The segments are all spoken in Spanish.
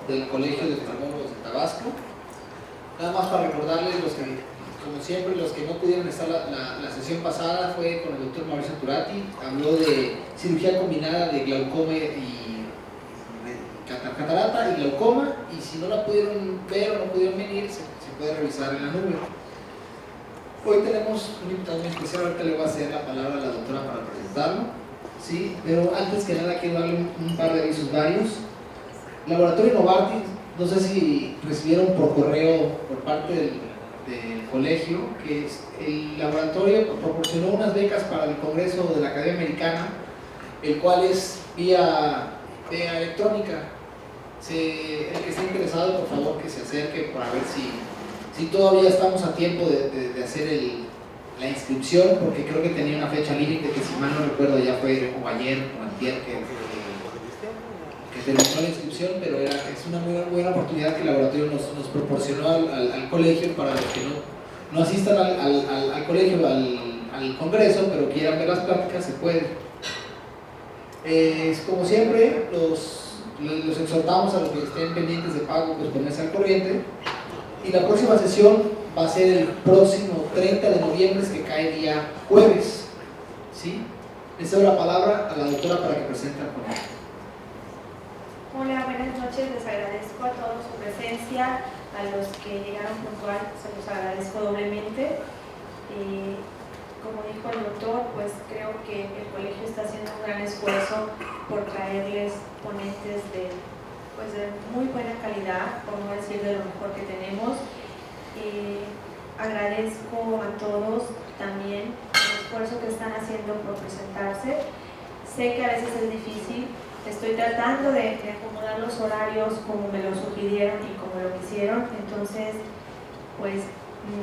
del Colegio de Oftalmólogos de Tabasco. Nada más para recordarles, como siempre, los que no pudieron estar la sesión pasada fue con el doctor Mauricio Turati, habló de cirugía combinada de glaucoma y catarata y glaucoma, y si no la pudieron ver o no pudieron venir, se puede revisar en la nube. Hoy tenemos un invitado muy especial, ahorita le voy a ceder la palabra a la doctora para presentarlo, ¿sí? Pero antes que nada quiero darle un par de avisos varios. Laboratorio Novartis, no sé si recibieron por correo por parte del colegio, que el laboratorio proporcionó unas becas para el Congreso de la Academia Americana, el cual es vía electrónica. El que esté interesado, por favor, que se acerque para ver si todavía estamos a tiempo de hacer la inscripción, porque creo que tenía una fecha límite que, si mal no recuerdo, ya fue o ayer o antier que terminó la inscripción, pero es una muy buena oportunidad que el laboratorio nos proporcionó al colegio para los que no asistan al colegio, al congreso, pero quieran ver las pláticas, se puede. Como siempre, los exhortamos a los que estén pendientes de pago, pues ponerse al corriente. Y la próxima sesión va a ser el próximo 30 de noviembre, que cae día jueves, ¿sí? Les doy la palabra a la doctora para que presente el ponente. Hola, buenas noches, les agradezco a todos su presencia, a los que llegaron puntual, se los agradezco doblemente. Como dijo el doctor, pues creo que el colegio está haciendo un gran esfuerzo por traerles ponentes de muy buena calidad, por no decir de lo mejor que tenemos. Agradezco a todos también el esfuerzo que están haciendo por presentarse. Sé que a veces es difícil. Estoy tratando de acomodar los horarios como me lo sugirieron y como lo quisieron. Entonces, pues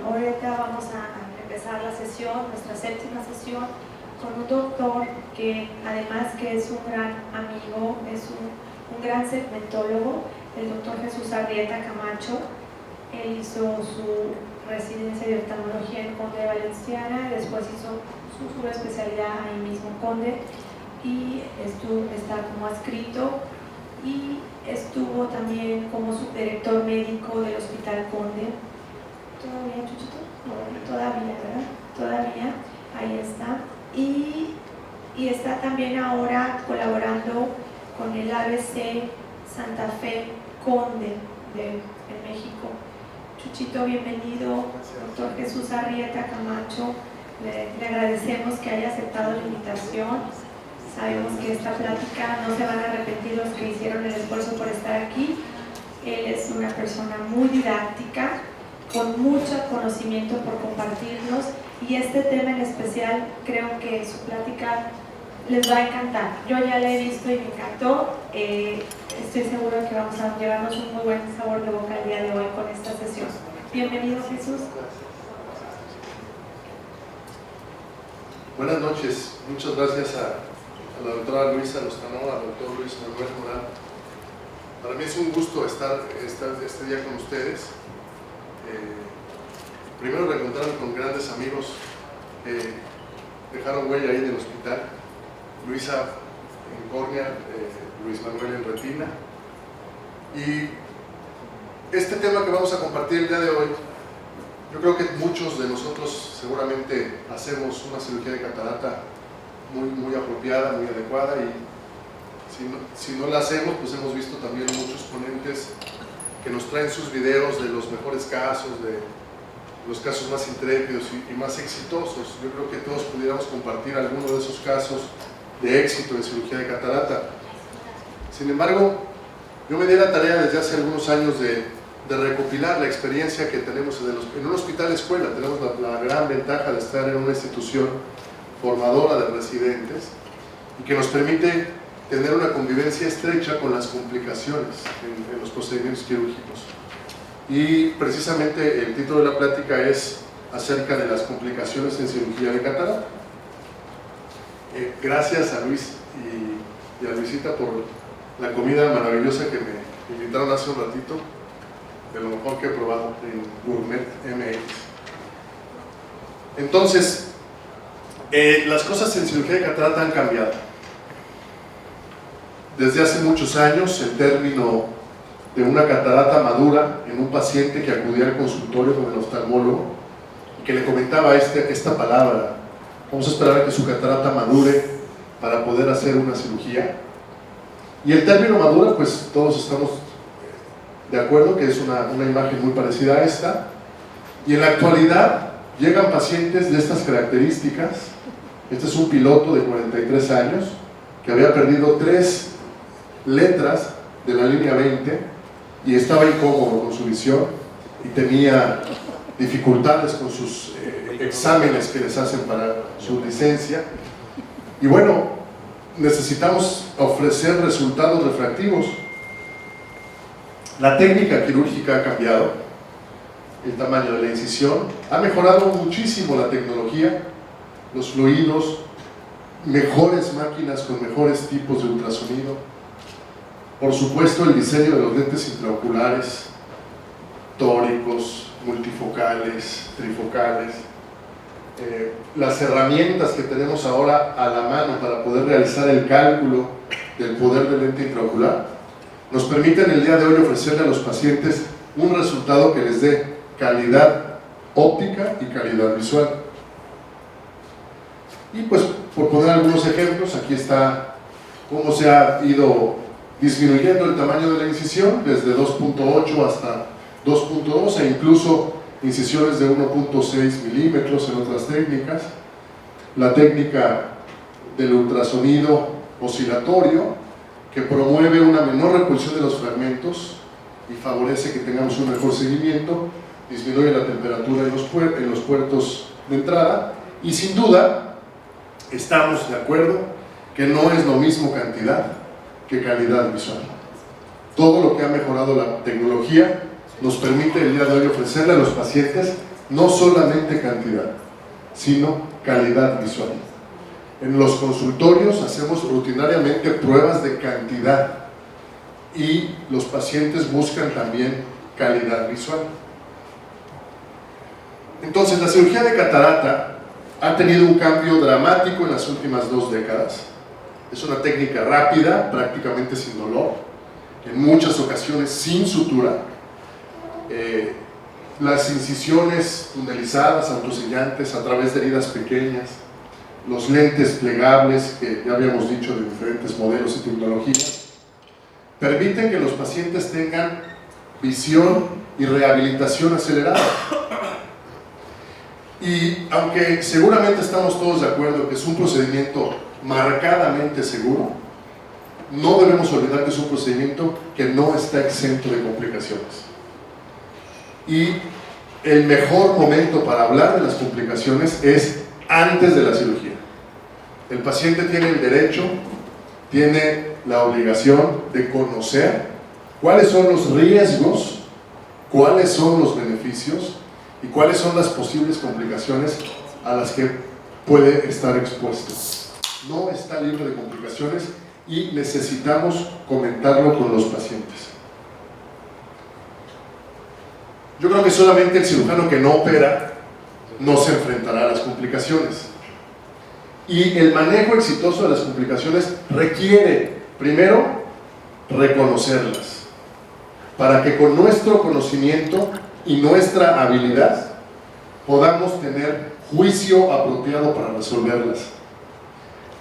ahorita vamos a empezar la sesión, nuestra séptima sesión, con un doctor que además que es un gran amigo, es un gran segmentólogo, el doctor Jesús Arrieta Camacho. Él hizo su residencia de oftalmología en Conde de Valenciana, después hizo su subespecialidad ahí mismo en Conde, y está como adscrito, y estuvo también como subdirector médico del Hospital Conde. ¿Todavía, Chuchito? Todavía, ¿verdad? Todavía, ahí está. Y está también ahora colaborando con el ABC Santa Fe Conde en México. Chuchito, bienvenido. Doctor Jesús Arrieta Camacho, le agradecemos que haya aceptado la invitación. Sabemos que esta plática no se van a arrepentir los que hicieron el esfuerzo por estar aquí. Él es una persona muy didáctica, con mucho conocimiento por compartirnos, y este tema en especial creo que su plática les va a encantar. Yo ya la he visto y me encantó. Estoy seguro que vamos a llevarnos un muy buen sabor de boca el día de hoy con esta sesión. Bienvenido, Jesús. Buenas noches, muchas gracias a la doctora Luisa Lozano, al doctor Luis Manuel Morán. Para mí es un gusto estar este día con ustedes. Primero reencontrarme con grandes amigos que dejaron huella ahí en el hospital. Luisa en córnea, Luis Manuel en retina. Y este tema que vamos a compartir el día de hoy, yo creo que muchos de nosotros seguramente hacemos una cirugía de catarata muy apropiada, muy adecuada, y si no la hacemos, pues hemos visto también muchos ponentes que nos traen sus videos de los mejores casos, de los casos más intrépidos y más exitosos. Yo creo que todos pudiéramos compartir alguno de esos casos de éxito en cirugía de catarata. Sin embargo, yo me di la tarea desde hace algunos años de recopilar la experiencia que tenemos en un hospital escuela. Tenemos la gran ventaja de estar en una institución formadora de residentes y que nos permite tener una convivencia estrecha con las complicaciones en los procedimientos quirúrgicos. Y precisamente el título de la plática es acerca de las complicaciones en cirugía de catarata. Gracias a Luis y a Luisita por la comida maravillosa que me invitaron hace un ratito, de lo mejor que he probado en Gourmet MX. Entonces, las cosas en cirugía de catarata han cambiado. Desde hace muchos años, el término de una catarata madura en un paciente que acudía al consultorio con el oftalmólogo y que le comentaba esta palabra: vamos a esperar a que su catarata madure para poder hacer una cirugía. Y el término madura, pues todos estamos de acuerdo que es una imagen muy parecida a esta. Y en la actualidad llegan pacientes de estas características. Este es un piloto de 43 años que había perdido 3 letras de la línea 20 y estaba incómodo con su visión y tenía dificultades con sus exámenes que les hacen para su licencia. Y bueno, necesitamos ofrecer resultados refractivos. La técnica quirúrgica ha cambiado, el tamaño de la incisión, ha mejorado muchísimo la tecnología, los fluidos, mejores máquinas con mejores tipos de ultrasonido, por supuesto el diseño de los lentes intraoculares, tóricos, multifocales, trifocales, las herramientas que tenemos ahora a la mano para poder realizar el cálculo del poder del lente intraocular nos permiten el día de hoy ofrecerle a los pacientes un resultado que les dé calidad óptica y calidad visual. Y pues, por poner algunos ejemplos, aquí está cómo se ha ido disminuyendo el tamaño de la incisión desde 2.8 hasta 2.2 e incluso incisiones de 1.6 milímetros en otras técnicas. La técnica del ultrasonido oscilatorio, que promueve una menor repulsión de los fragmentos y favorece que tengamos un mejor seguimiento, disminuye la temperatura en los puertos de entrada y sin duda estamos de acuerdo que no es lo mismo cantidad que calidad visual. Todo lo que ha mejorado la tecnología nos permite el día de hoy ofrecerle a los pacientes no solamente cantidad, sino calidad visual. En los consultorios hacemos rutinariamente pruebas de cantidad y los pacientes buscan también calidad visual. Entonces, la cirugía de catarata ha tenido un cambio dramático en las últimas 2 décadas. Es una técnica rápida, prácticamente sin dolor, en muchas ocasiones sin sutura. Las incisiones tunelizadas, autosellantes a través de heridas pequeñas, los lentes plegables, que ya habíamos dicho de diferentes modelos y tecnologías, permiten que los pacientes tengan visión y rehabilitación acelerada. Y aunque seguramente estamos todos de acuerdo que es un procedimiento marcadamente seguro, no debemos olvidar que es un procedimiento que no está exento de complicaciones. Y el mejor momento para hablar de las complicaciones es antes de la cirugía. El paciente tiene el derecho, tiene la obligación de conocer cuáles son los riesgos, cuáles son los beneficios y cuáles son las posibles complicaciones a las que puede estar expuesto. No está libre de complicaciones y necesitamos comentarlo con los pacientes. Yo creo que solamente el cirujano que no opera no se enfrentará a las complicaciones. Y el manejo exitoso de las complicaciones requiere, primero, reconocerlas, para que con nuestro conocimiento y nuestra habilidad podamos tener juicio apropiado para resolverlas.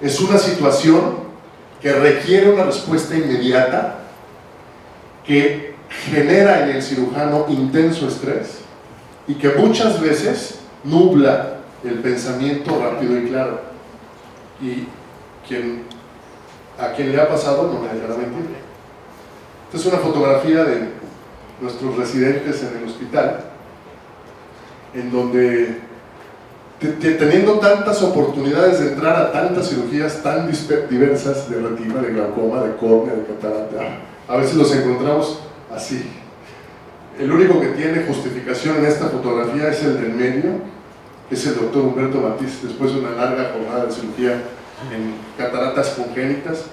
Es una situación que requiere una respuesta inmediata, que genera en el cirujano intenso estrés y que muchas veces nubla el pensamiento rápido y claro. Y a quien le ha pasado no me dejará mentir. Esta es una fotografía de nuestros residentes en el hospital, en donde teniendo tantas oportunidades de entrar a tantas cirugías tan diversas de retina, de glaucoma, de córnea, de catarata, a veces los encontramos así. El único que tiene justificación en esta fotografía es el del medio, que es el doctor Humberto Matiz, después de una larga jornada de cirugía en cataratas congénitas.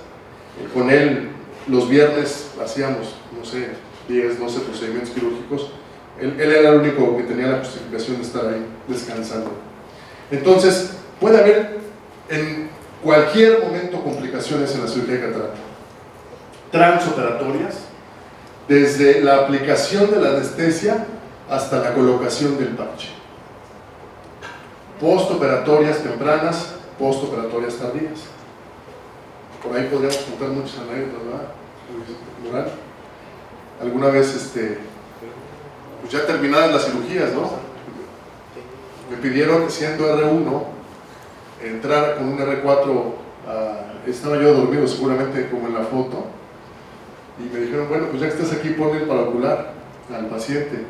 Con él los viernes hacíamos, no sé, 10, 12 procedimientos quirúrgicos. Él era el único que tenía la justificación de estar ahí descansando. Entonces, puede haber en cualquier momento complicaciones en la cirugía de catarata. Transoperatorias, desde la aplicación de la anestesia hasta la colocación del parche. Postoperatorias tempranas, postoperatorias tardías. Por ahí podríamos contar muchas anécdotas, ¿verdad, Luis Moral? Alguna vez, pues ya terminadas las cirugías, ¿no? Me pidieron, siendo R1, entrar con un R4, estaba yo dormido seguramente como en la foto, y me dijeron, bueno, pues ya que estás aquí, ponle el paraocular al paciente.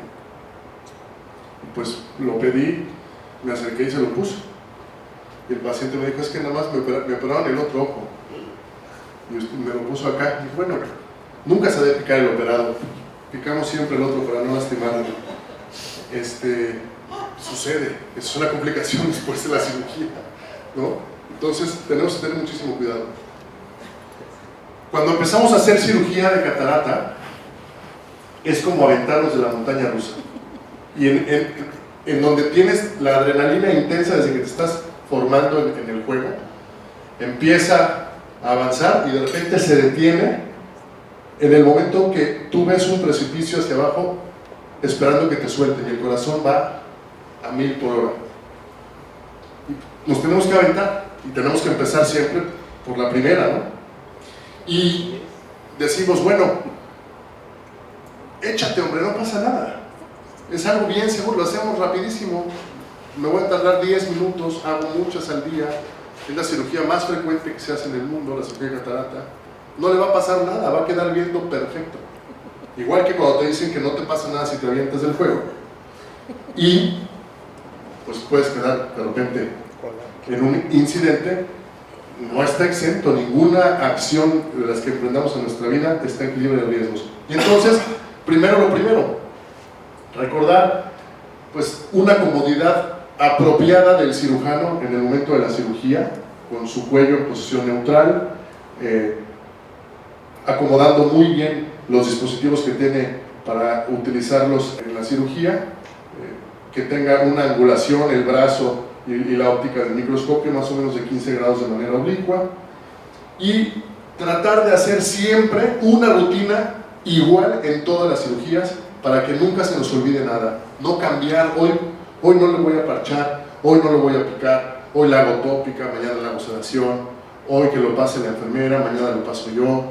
Y pues lo pedí, me acerqué y se lo puse. Y el paciente me dijo, es que nada más me operaron el otro ojo. Y me lo puso acá. Y bueno, nunca se debe picar el operado. Picamos siempre el otro para no lastimarlo. Sucede, es una complicación después de la cirugía, ¿no? Entonces tenemos que tener muchísimo cuidado. Cuando empezamos a hacer cirugía de catarata, es como aventarnos de la montaña rusa. Y en donde tienes la adrenalina intensa desde que te estás formando en el juego, empieza a avanzar y de repente se detiene en el momento que tú ves un precipicio hacia abajo esperando que te suelte y el corazón va a 1000 por hora. Y nos tenemos que aventar y tenemos que empezar siempre por la primera, ¿no? Y decimos, bueno, échate, hombre, no pasa nada. Es algo bien seguro, lo hacemos rapidísimo. Me voy a tardar 10 minutos, hago muchas al día. Es la cirugía más frecuente que se hace en el mundo, la cirugía de catarata. No le va a pasar nada, va a quedar viendo perfecto. Igual que cuando te dicen que no te pasa nada si te avientas del juego. Y pues puedes quedar de repente en un incidente. No está exento, ninguna acción de las que emprendamos en nuestra vida está libre de riesgos. Y entonces, primero lo primero, recordar pues una comodidad apropiada del cirujano en el momento de la cirugía, con su cuello en posición neutral, acomodando muy bien los dispositivos que tiene para utilizarlos en la cirugía, que tenga una angulación, el brazo y la óptica del microscopio más o menos de 15 grados de manera oblicua, y tratar de hacer siempre una rutina igual en todas las cirugías para que nunca se nos olvide nada. No cambiar, hoy no le voy a parchar, hoy no lo voy a picar, hoy le hago tópica, mañana le hago sedación, hoy que lo pase la enfermera, mañana lo paso yo.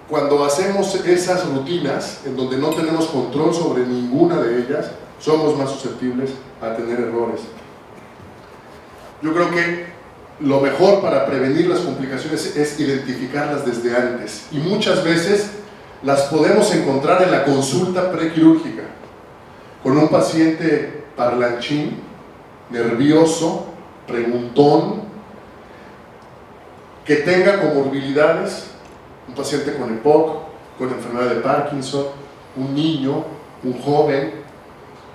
Cuando hacemos esas rutinas en donde no tenemos control sobre ninguna de ellas, somos más susceptibles a tener errores. Yo creo que lo mejor para prevenir las complicaciones es identificarlas desde antes, y muchas veces las podemos encontrar en la consulta prequirúrgica con un paciente parlanchín, nervioso, preguntón, que tenga comorbilidades, un paciente con EPOC, con enfermedad de Parkinson, un niño, un joven.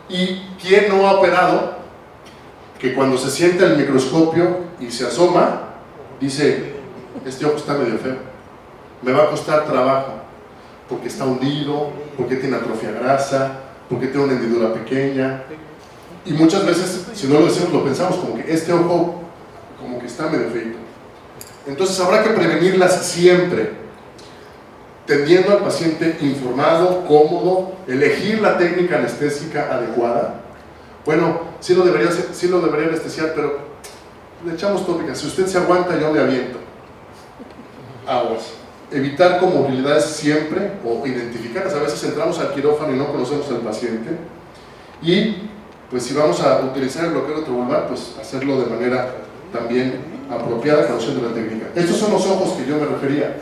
¿Y quién no ha operado que cuando se sienta el microscopio y se asoma, dice, este ojo está medio feo, me va a costar trabajo, porque está hundido, porque tiene atrofia grasa, porque tiene una hendidura pequeña? Y muchas veces, si no lo decimos, lo pensamos como que este ojo como que está medio feito. Entonces habrá que prevenirlas siempre, tendiendo al paciente informado, cómodo, elegir la técnica anestésica adecuada. Bueno, sí lo debería anestesiar, pero le echamos tópica. Si usted se aguanta, yo me aviento. Aguas. Evitar comorbilidades siempre, o identificarlas. A veces entramos al quirófano y no conocemos al paciente. Y pues si vamos a utilizar el bloqueo retrobulbar, pues hacerlo de manera también apropiada, conociendo la técnica. Estos son los ojos que yo me refería.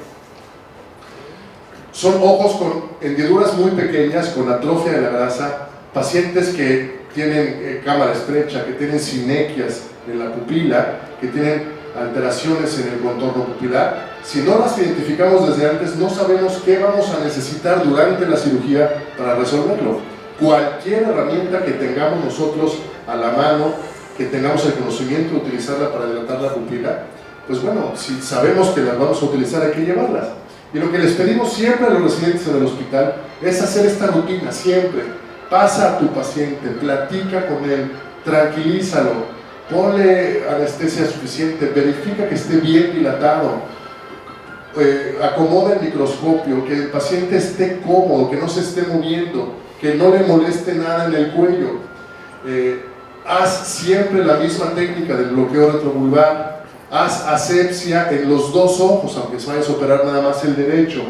Son ojos con hendiduras muy pequeñas, con atrofia de la grasa, pacientes que tienen cámara estrecha, que tienen sinequias en la pupila, que tienen alteraciones en el contorno pupilar. Si no las identificamos desde antes, no sabemos qué vamos a necesitar durante la cirugía para resolverlo. Cualquier herramienta que tengamos nosotros a la mano, que tengamos el conocimiento de utilizarla para dilatar la pupila, pues bueno, si sabemos que las vamos a utilizar, hay que llevarlas. Y lo que les pedimos siempre a los residentes en el hospital es hacer esta rutina siempre. Pasa a tu paciente, platica con él, tranquilízalo, ponle anestesia suficiente, verifica que esté bien dilatado, acomoda el microscopio, que el paciente esté cómodo, que no se esté moviendo, que no le moleste nada en el cuello. Haz siempre la misma técnica del bloqueo retrovulvar. Haz asepsia en los dos ojos, aunque se vayas a operar nada más el derecho.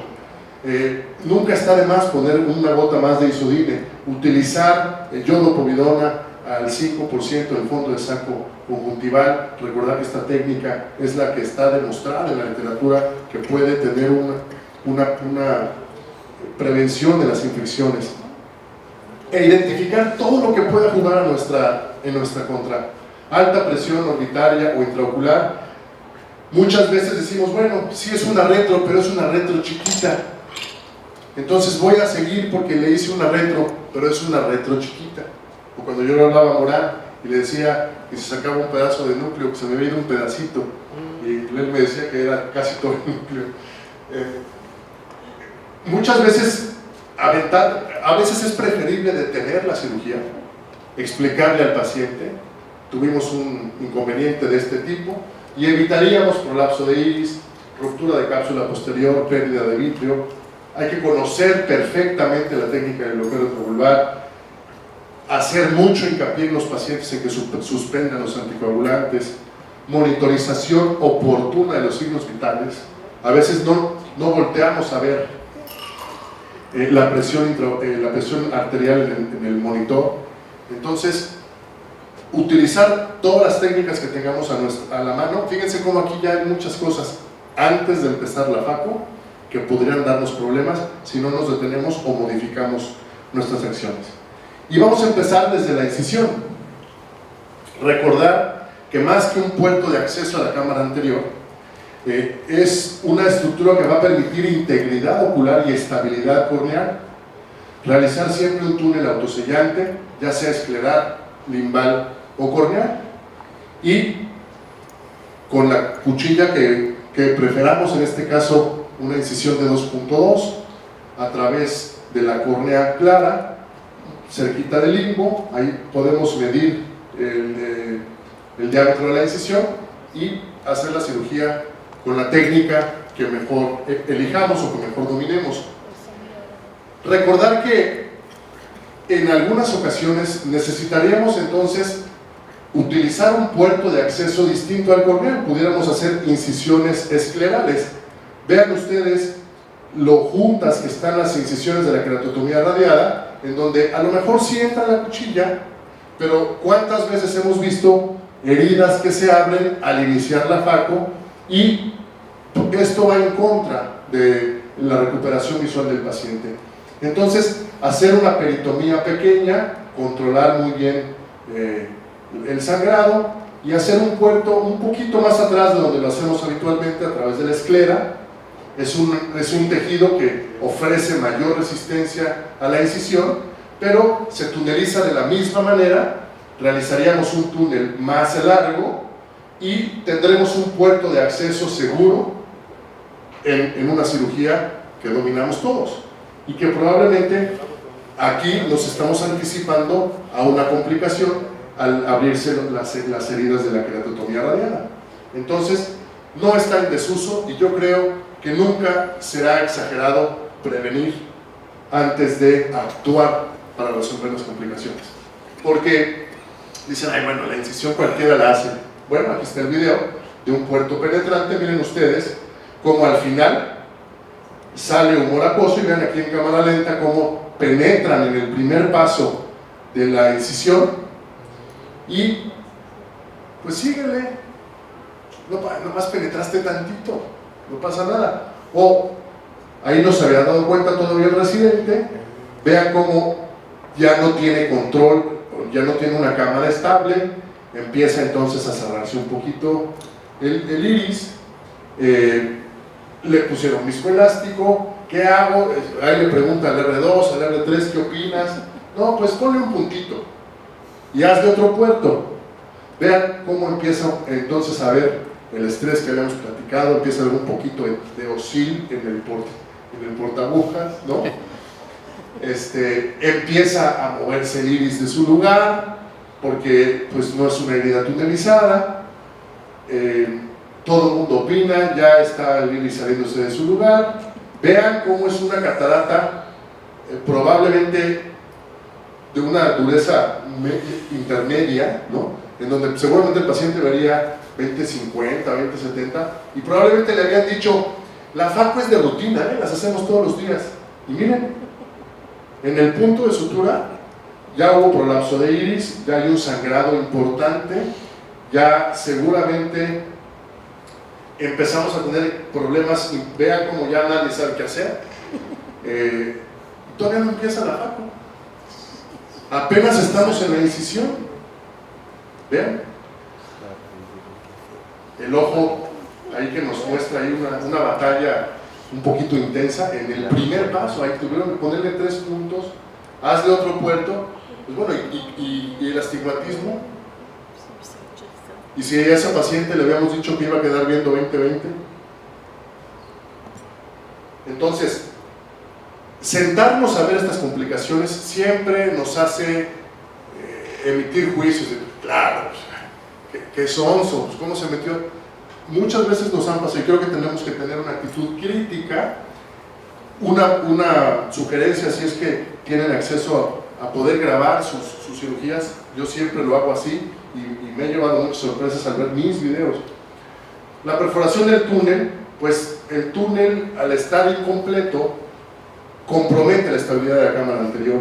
Nunca está de más poner una gota más de isodine. Utilizar yodopovidona al 5% del fondo de saco conjuntival. Recordar que esta técnica es la que está demostrada en la literatura que puede tener una prevención de las infecciones. E identificar todo lo que pueda jugar en nuestra contra. Alta presión orbitaria o intraocular. Muchas veces decimos, bueno, sí es una retro, pero es una retro chiquita. Entonces voy a seguir porque le hice una retro, pero es una retro chiquita. O cuando yo le hablaba a Morán y le decía que se sacaba un pedazo de núcleo, que se me había ido un pedacito, y él me decía que era casi todo el núcleo. Muchas veces a veces es preferible detener la cirugía, explicarle al paciente, tuvimos un inconveniente de este tipo, y evitaríamos prolapso de iris, ruptura de cápsula posterior, pérdida de vítreo. Hay que conocer perfectamente la técnica del bloqueo retrovulvar, hacer mucho hincapié en los pacientes en que suspendan los anticoagulantes, monitorización oportuna de los signos vitales. A veces no volteamos a ver la presión arterial en el monitor. Entonces, utilizar todas las técnicas que tengamos a la mano. Fíjense cómo aquí ya hay muchas cosas antes de empezar la FACO que podrían darnos problemas si no nos detenemos o modificamos nuestras acciones. Y vamos a empezar desde la incisión. Recordar que más que un puerto de acceso a la cámara anterior, es una estructura que va a permitir integridad ocular y estabilidad corneal. Realizar siempre un túnel autosellante, ya sea escleral, limbal o corneal, y con la cuchilla que preferamos, en este caso una incisión de 2.2 a través de la córnea clara, cerquita del limbo. Ahí podemos medir el diámetro de la incisión y hacer la cirugía con la técnica que mejor elijamos o que mejor dominemos. Recordar que en algunas ocasiones necesitaríamos entonces utilizar un puerto de acceso distinto al corneal. Pudiéramos hacer incisiones esclerales. Vean ustedes lo juntas que están las incisiones de la queratotomía radiada, en donde a lo mejor sí entra la cuchilla, pero ¿cuántas veces hemos visto heridas que se abren al iniciar la FACO? Y esto va en contra de la recuperación visual del paciente. Entonces, hacer una peritomía pequeña, controlar muy bien el sangrado y hacer un puerto un poquito más atrás de donde lo hacemos habitualmente, a través de la esclera. Es un tejido que ofrece mayor resistencia a la incisión, pero se tuneliza de la misma manera. Realizaríamos un túnel más largo y tendremos un puerto de acceso seguro en una cirugía que dominamos todos, y que probablemente aquí nos estamos anticipando a una complicación al abrirse las heridas de la queratotomía radiada. Entonces, no está en desuso, y yo creo que nunca será exagerado prevenir antes de actuar para resolver las complicaciones. Porque dicen, ay, bueno, la incisión cualquiera la hace. Bueno, aquí está el video de un puerto penetrante. Miren ustedes cómo al final sale humor acuoso, y vean aquí en cámara lenta cómo penetran en el primer paso de la incisión, y pues síguele, nomás penetraste tantito, no pasa nada. O ahí no se había dado cuenta todavía el residente. Vean cómo ya no tiene control, ya no tiene una cámara estable, empieza entonces a cerrarse un poquito el iris. Le pusieron viscoelástico, ¿qué hago? Ahí le pregunta al R2, al R3, ¿qué opinas? No, pues ponle un puntito y haz de otro puerto. Vean cómo empieza entonces a ver el estrés que habíamos platicado, empieza a haber un poquito de oscil en el portagujas, ¿no? Empieza a moverse el iris de su lugar, porque pues no es una herida tunelizada. todo el mundo opina, ya está el iris saliéndose de su lugar. Vean cómo es una catarata probablemente de una dureza intermedia, ¿no? En donde seguramente el paciente vería 20-50, 20-70, y probablemente le habían dicho, la FACO es de rutina, las hacemos todos los días. Y miren, en el punto de sutura ya hubo prolapso de iris, ya hay un sangrado importante, ya seguramente empezamos a tener problemas, y vean como ya nadie sabe qué hacer. Todavía no empieza la FACO, apenas estamos en la incisión. Vean el ojo ahí que nos muestra ahí una batalla un poquito intensa en el primer paso. Ahí tuvieron que ponerle 3 puntos, hazle otro puerto, pues bueno, y el astigmatismo. Y si a esa paciente le habíamos dicho que iba a quedar viendo 20-20, entonces sentarnos a ver estas complicaciones siempre nos hace emitir juicios de, claro, ¿qué sonso? Pues, ¿cómo se metió? Muchas veces nos han pasado, y creo que tenemos que tener una actitud crítica. Una sugerencia, si es que tienen acceso a poder grabar sus cirugías, yo siempre lo hago así, y me he llevado muchas sorpresas al ver mis videos. La perforación del túnel, pues el túnel, al estar incompleto, compromete la estabilidad de la cámara anterior.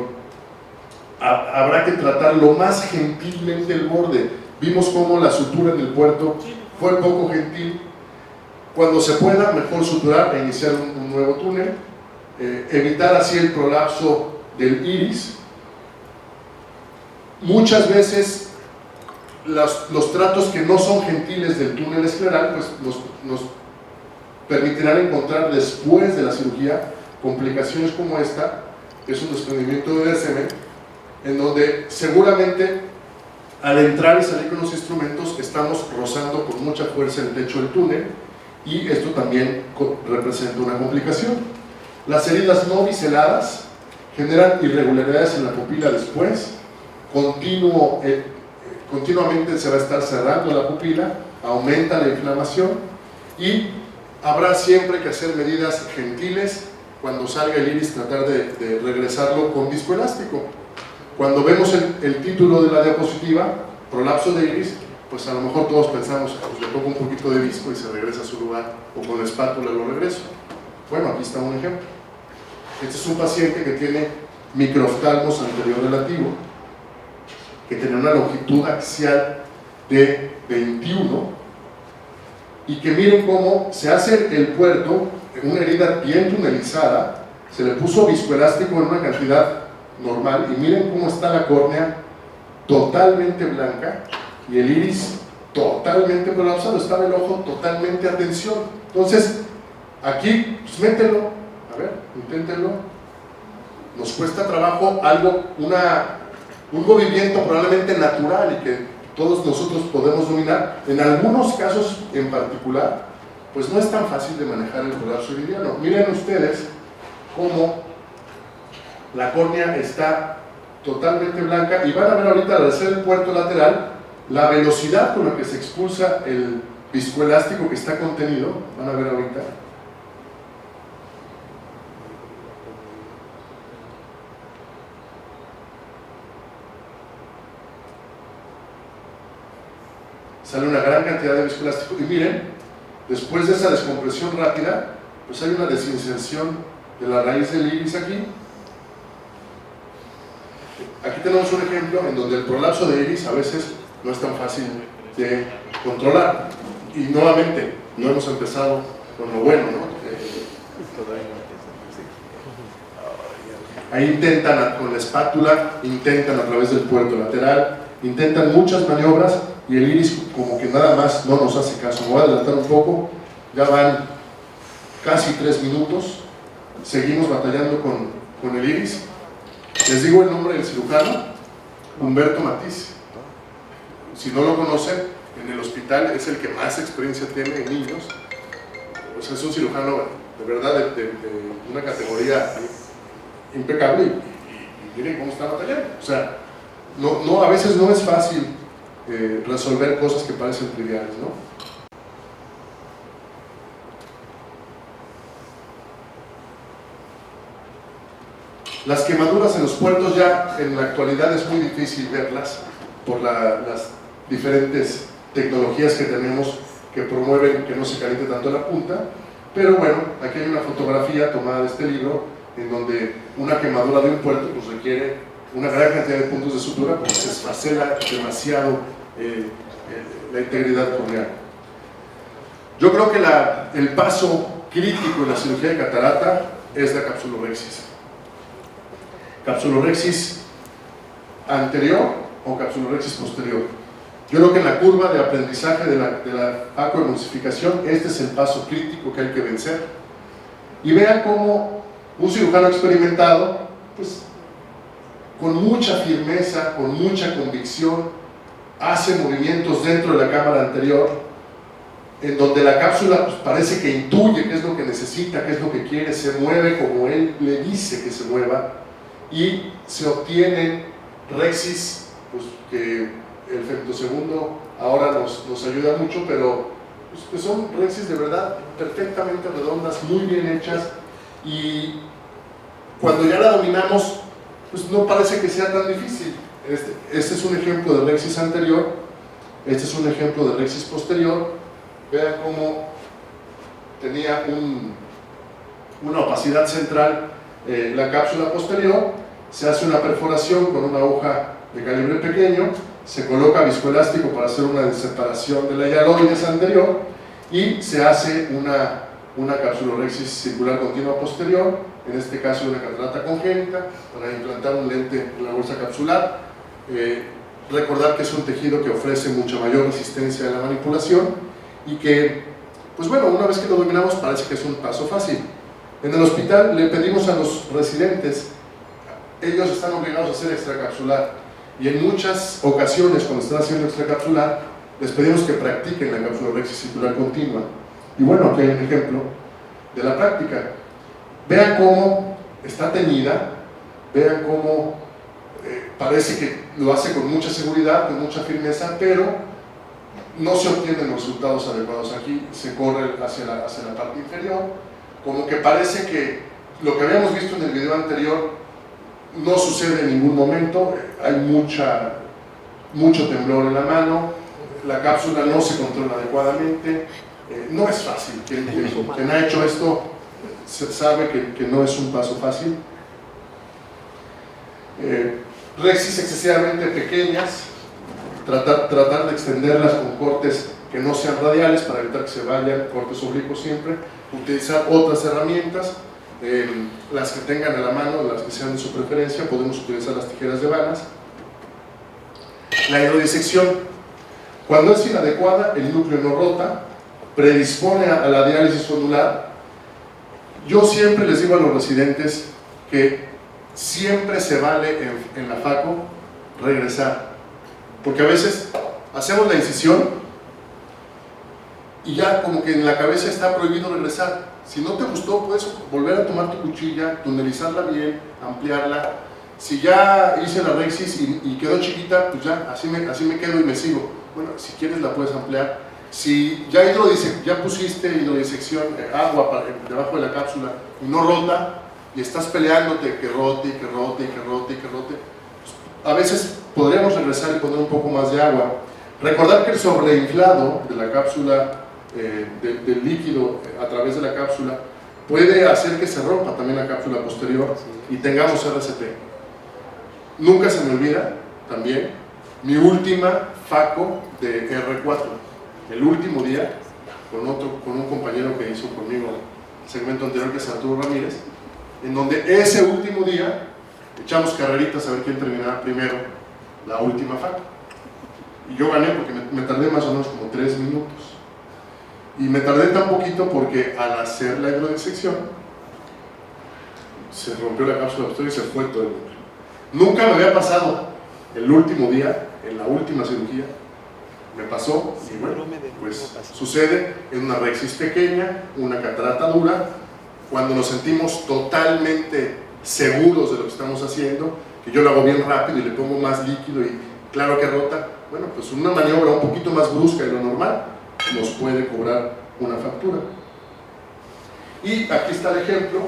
Habrá que tratar lo más gentilmente el borde. Vimos cómo la sutura en el puerto fue poco gentil. Cuando se pueda, mejor suturar e iniciar un nuevo túnel, evitar así el prolapso del iris. Muchas veces los tratos que no son gentiles del túnel escleral pues nos permitirán encontrar después de la cirugía complicaciones como esta, que es un desprendimiento de DSM, en donde seguramente al entrar y salir con los instrumentos estamos rozando con mucha fuerza el techo del túnel, y esto también representa una complicación. Las heridas no biseladas generan irregularidades en la pupila después, continuamente se va a estar cerrando la pupila, aumenta la inflamación, y habrá siempre que hacer medidas gentiles. Cuando salga el iris, tratar de regresarlo con viscoelástico. Cuando vemos el título de la diapositiva, prolapso de iris, pues a lo mejor todos pensamos, pues le pongo un poquito de visco y se regresa a su lugar, o con la espátula lo regreso. Bueno, aquí está un ejemplo. Este es un paciente que tiene microoftalmos anterior relativo, que tiene una longitud axial de 21, y que miren cómo se hace el puerto en una herida bien tunelizada, se le puso viscoelástico en una cantidad normal, y miren cómo está la córnea totalmente blanca y el iris totalmente colapsado, estaba el ojo totalmente a tensión. Entonces, aquí, pues mételo, a ver, inténtenlo. Nos cuesta trabajo un movimiento probablemente natural y que todos nosotros podemos dominar. En algunos casos en particular, pues no es tan fácil de manejar el prolapso iridiano. Miren ustedes cómo la córnea está totalmente blanca, y van a ver ahorita al hacer el puerto lateral la velocidad con la que se expulsa el viscoelástico que está contenido. Van a ver ahorita. Sale una gran cantidad de viscoelástico, y miren, después de esa descompresión rápida, pues hay una desinserción de la raíz del iris aquí. Aquí tenemos un ejemplo en donde el prolapso de iris a veces no es tan fácil de controlar. Y nuevamente, no hemos empezado con lo bueno, ¿no? Ahí intentan con la espátula, intentan a través del puerto lateral, intentan muchas maniobras, y el iris como que nada más no nos hace caso. Me voy a adelantar un poco, ya van casi 3 minutos, seguimos batallando con el iris. Les digo el nombre del cirujano, Humberto Matiz. Si no lo conocen, en el hospital es el que más experiencia tiene en niños. O sea, es un cirujano de verdad de una categoría impecable, y miren cómo está batallando. O sea, a veces no es fácil resolver cosas que parecen triviales, ¿no? Las quemaduras en los puertos ya en la actualidad es muy difícil verlas por las diferentes tecnologías que tenemos que promueven que no se caliente tanto la punta, pero bueno, aquí hay una fotografía tomada de este libro en donde una quemadura de un puerto pues requiere una gran cantidad de puntos de sutura porque se esfacela demasiado la integridad corneal. Yo creo que el paso crítico en la cirugía de catarata es la capsulorhexis. Capsulorhexis anterior o capsulorhexis posterior. Yo creo que en la curva de aprendizaje de la acuemulsificación este es el paso crítico que hay que vencer. Y vean cómo un cirujano experimentado, pues, con mucha firmeza, con mucha convicción, hace movimientos dentro de la cámara anterior, en donde la cápsula pues, parece que intuye qué es lo que necesita, qué es lo que quiere, se mueve como él le dice que se mueva, y se obtienen rhexis, pues, que el femtosegundo ahora nos ayuda mucho, pero pues, que son rhexis de verdad perfectamente redondas, muy bien hechas, y cuando ya la dominamos, pues no parece que sea tan difícil. Este es un ejemplo de rhexis anterior, este es un ejemplo de rhexis posterior. Vean cómo tenía una opacidad central la cápsula posterior, se hace una perforación con una aguja de calibre pequeño, se coloca viscoelástico para hacer una separación de la hialoides anterior y se hace una capsulorhexis circular continua posterior, en este caso una catarata congénita, para implantar un lente en la bolsa capsular. Recordar que es un tejido que ofrece mucha mayor resistencia a la manipulación y que, pues bueno, una vez que lo dominamos parece que es un paso fácil. En el hospital le pedimos a los residentes, ellos están obligados a hacer extracapsular y en muchas ocasiones cuando están haciendo extracapsular les pedimos que practiquen la capsulorhexis circular continua. Y bueno, aquí hay un ejemplo de la práctica. Vean cómo está teñida, vean cómo parece que lo hace con mucha seguridad, con mucha firmeza, pero no se obtienen los resultados adecuados. Aquí se corre hacia la parte inferior, como que parece que lo que habíamos visto en el video anterior no sucede en ningún momento, hay mucho temblor en la mano, la cápsula no se controla adecuadamente, no es fácil. Quien ha hecho esto sabe que no es un paso fácil. Rhexis excesivamente pequeñas, tratar de extenderlas con cortes que no sean radiales para evitar que se vayan, cortes oblicuos siempre, utilizar otras herramientas, las que tengan a la mano, las que sean de su preferencia, podemos utilizar las tijeras de vanas. La hidrodisección, cuando es inadecuada, el núcleo no rota, predispone a la diálisis fondular. Yo siempre les digo a los residentes que siempre se vale en la FACO regresar, porque a veces hacemos la incisión y ya como que en la cabeza está prohibido regresar. Si no te gustó, puedes volver a tomar tu cuchilla, tunelizarla bien, ampliarla. Si ya hice la rhexis y quedó chiquita, pues ya, así me quedo y me sigo. Bueno, si quieres la puedes ampliar. Si ya pusiste hidrodisección, agua debajo de la cápsula y no rota, y estás peleándote que rote, que rote, que rote, que rote, pues a veces podríamos regresar y poner un poco más de agua. Recordar que el sobreinflado de la cápsula, del líquido a través de la cápsula, puede hacer que se rompa también la cápsula posterior y tengamos RCP. Nunca se me olvida también mi última FACO de R4, el último día, con un compañero que hizo conmigo el segmento anterior, que es Arturo Ramírez, en donde ese último día echamos carreritas a ver quién terminaba primero la última FACO. Y yo gané porque me tardé más o menos como 3 minutos. Y me tardé tan poquito porque al hacer la hidrodisección se rompió la cápsula posterior y se fue todo el núcleo. Nunca me había pasado el último día, en la última cirugía, me pasó y bueno, pues sucede en una rhexis pequeña, una catarata dura, cuando nos sentimos totalmente seguros de lo que estamos haciendo, que yo lo hago bien rápido y le pongo más líquido y claro que rota, bueno, pues una maniobra un poquito más brusca de lo normal nos puede cobrar una factura. Y aquí está el ejemplo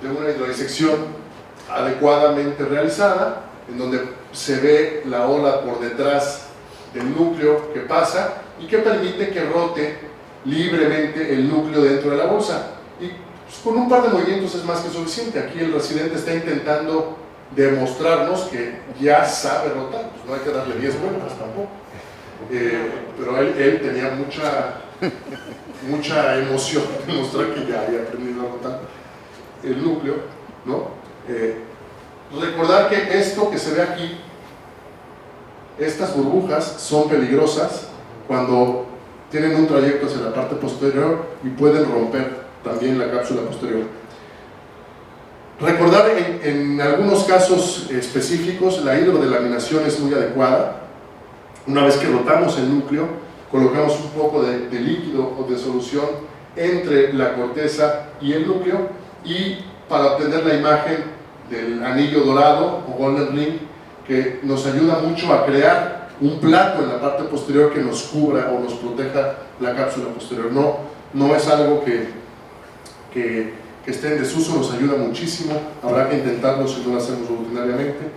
de una hidrodisección adecuadamente realizada, en donde se ve la ola por detrás del núcleo que pasa y que permite que rote libremente el núcleo dentro de la bolsa. Y pues, con un par de movimientos es más que suficiente. Aquí el residente está intentando demostrarnos que ya sabe rotar, pues no hay que darle 10 vueltas tampoco. Pero él tenía mucha emoción de mostrar que ya había aprendido a rotar el núcleo, ¿no? Recordar que esto que se ve aquí, estas burbujas son peligrosas cuando tienen un trayecto hacia la parte posterior y pueden romper también la cápsula posterior. Recordar en algunos casos específicos la hidrodelaminación es muy adecuada. Una vez que rotamos el núcleo, colocamos un poco de líquido o de solución entre la corteza y el núcleo, y para obtener la imagen del anillo dorado o golden ring, que nos ayuda mucho a crear un plato en la parte posterior que nos cubra o nos proteja la cápsula posterior. No es algo que esté en desuso, nos ayuda muchísimo, habrá que intentarlo si no lo hacemos rutinariamente.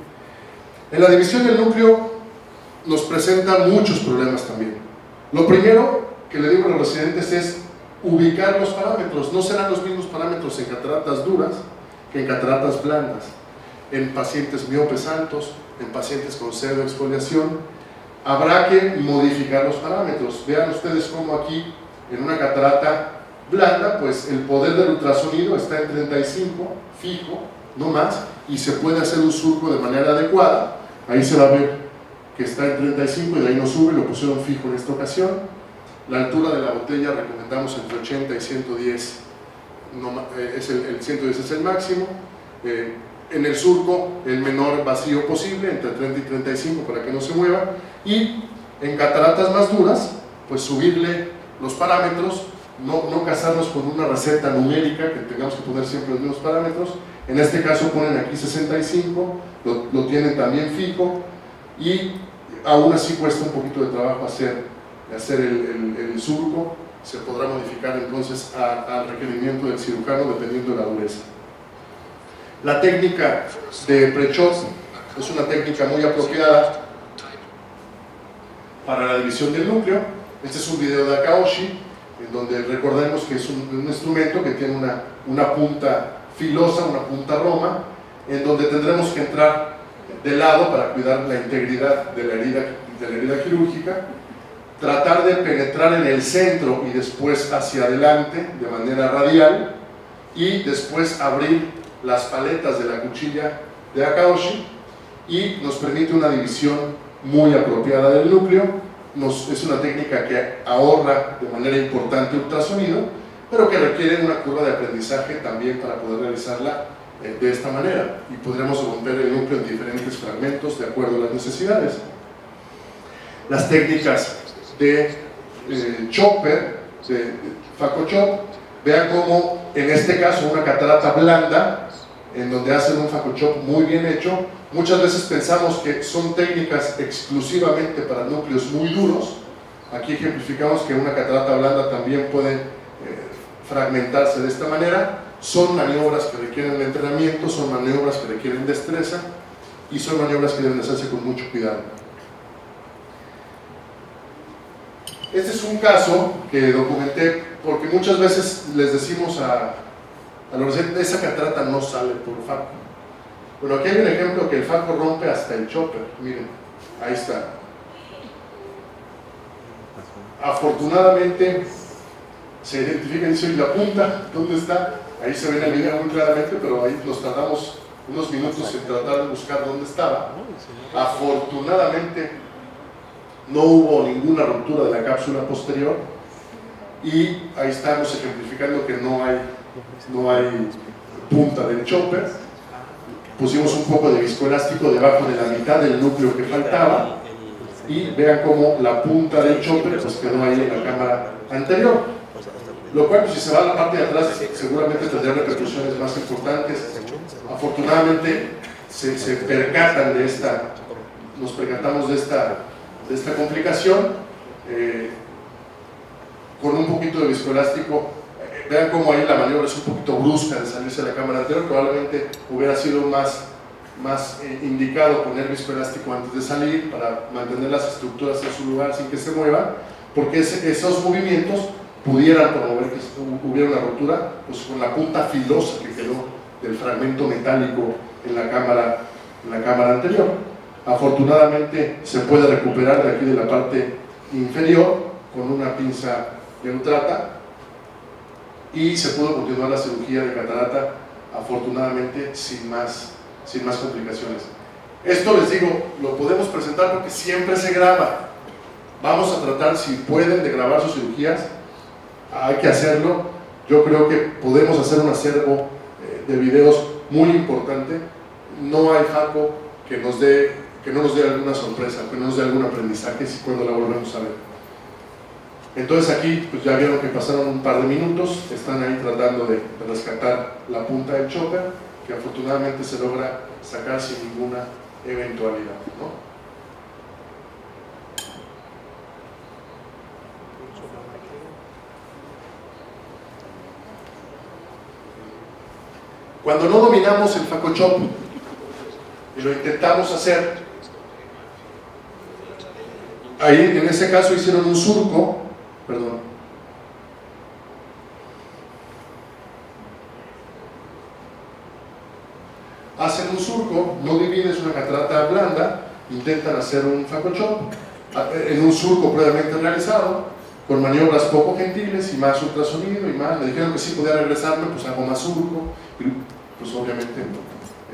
En la división del núcleo nos presenta muchos problemas también. Lo primero que le digo a los residentes es ubicar los parámetros. No serán los mismos parámetros en cataratas duras que en cataratas blandas, en pacientes miopes altos, en pacientes con pseudoexfoliación. Habrá que modificar los parámetros. Vean ustedes cómo aquí en una catarata blanda, pues el poder del ultrasonido está en 35, fijo, no más, y se puede hacer un surco de manera adecuada. Ahí se va a ver que está en 35 y de ahí no sube, lo pusieron fijo en esta ocasión. La altura de la botella recomendamos entre 80 y 110, el 110 es el máximo. En el surco, el menor vacío posible, entre 30 y 35 para que no se mueva. Y en cataratas más duras, pues subirle los parámetros, no casarnos con una receta numérica que tengamos que poner siempre los mismos parámetros. En este caso ponen aquí 65, lo tienen también fijo, y aún así cuesta un poquito de trabajo hacer el surco. Se podrá modificar entonces al requerimiento del cirujano dependiendo de la dureza. La técnica de pre-chop es una técnica muy apropiada para la división del núcleo. Este es un video de Akaoshi, en donde recordemos que es un instrumento que tiene una punta filosa, una punta roma, en donde tendremos que entrar de lado para cuidar la integridad de la herida quirúrgica, tratar de penetrar en el centro y después hacia adelante de manera radial, y después abrir las paletas de la cuchilla de Akaoshi, y nos permite una división muy apropiada del núcleo. Es una técnica que ahorra de manera importante ultrasonido, pero que requiere una curva de aprendizaje también para poder realizarla de esta manera, y podremos romper el núcleo en diferentes fragmentos de acuerdo a las necesidades. Las técnicas de chopper, de FacoChop, vean cómo en este caso una catarata blanda, en donde hacen un FacoChop muy bien hecho. Muchas veces pensamos que son técnicas exclusivamente para núcleos muy duros. Aquí ejemplificamos que una catarata blanda también puede fragmentarse de esta manera. Son maniobras que requieren entrenamiento, son maniobras que requieren destreza, y son maniobras que deben hacerse con mucho cuidado. Este es un caso que documenté porque muchas veces les decimos a los residentes: esa catarata no sale por Faco. Bueno, aquí hay un ejemplo que el Faco rompe hasta el chopper. Miren, ahí está. Afortunadamente se identifica, dice, la punta, ¿dónde está? Ahí se ve en el video muy claramente, pero ahí nos tardamos unos minutos en tratar de buscar dónde estaba. Afortunadamente no hubo ninguna ruptura de la cápsula posterior, y ahí estamos ejemplificando que no hay punta del chopper. Pusimos un poco de viscoelástico debajo de la mitad del núcleo que faltaba, y vean cómo la punta del chopper pues quedó ahí en la cámara anterior, lo cual, pues, si se va a la parte de atrás, seguramente tendrá repercusiones más importantes. Afortunadamente se percatan de esta, nos percatamos de esta complicación. Con un poquito de viscoelástico vean cómo ahí la maniobra es un poquito brusca de salirse de la cámara anterior. Probablemente hubiera sido más indicado poner viscoelástico antes de salir para mantener las estructuras en su lugar sin que se muevan, porque esos movimientos pudieran promover que hubiera una ruptura, pues con la punta filosa que quedó del fragmento metálico en la cámara anterior. Afortunadamente se puede recuperar de aquí de la parte inferior con una pinza neutrata y se pudo continuar la cirugía de catarata afortunadamente sin más complicaciones. Esto, les digo, lo podemos presentar porque siempre se graba. Vamos a tratar, si pueden, de grabar sus cirugías. Hay que hacerlo. Yo creo que podemos hacer un acervo de videos muy importante. No hay FACO que no nos dé alguna sorpresa, que no nos dé algún aprendizaje si cuando la volvemos a ver. Entonces aquí pues ya vieron que pasaron un par de minutos, están ahí tratando de rescatar la punta del chopper, que afortunadamente se logra sacar sin ninguna eventualidad, ¿no? Cuando no dominamos el FACO-CHOP y lo intentamos hacer, ahí en ese caso hicieron un surco, perdón, hacen un surco, no divides una catarata blanda, intentan hacer un FACO-CHOP en un surco previamente realizado, con maniobras poco gentiles y más ultrasonido y más. Me dijeron que sí podía regresarme, pues hago más surco, y pues obviamente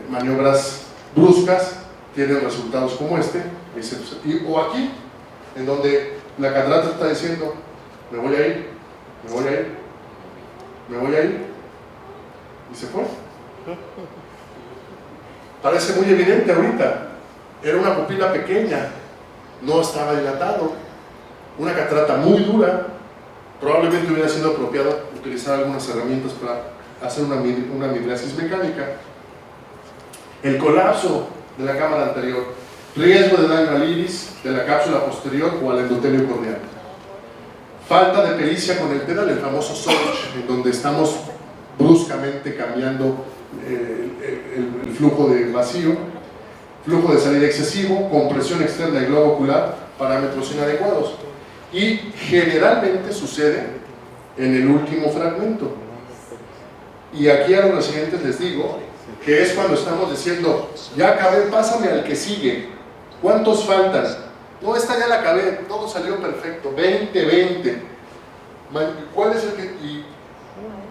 maniobras bruscas tienen resultados como este, o aquí, en donde la catarata está diciendo, me voy a ir, me voy a ir, me voy a ir, y se fue. Parece muy evidente ahorita, era una pupila pequeña, no estaba dilatado, una catarata muy dura. Probablemente hubiera sido apropiado utilizar algunas herramientas para hacer una midriasis mecánica. El colapso de la cámara anterior, riesgo de daño al iris, de la cápsula posterior o al endotelio corneal. Falta de pericia con el pedal, el famoso surge, en donde estamos bruscamente cambiando el flujo de vacío, flujo de salida excesivo, compresión externa del globo ocular, parámetros inadecuados. Y generalmente sucede en el último fragmento. Y aquí a los residentes les digo que es cuando estamos diciendo, ya acabé, pásame al que sigue. ¿Cuántos faltan? No, esta ya la acabé, todo salió perfecto, 20. ¿Cuál es el que...? Y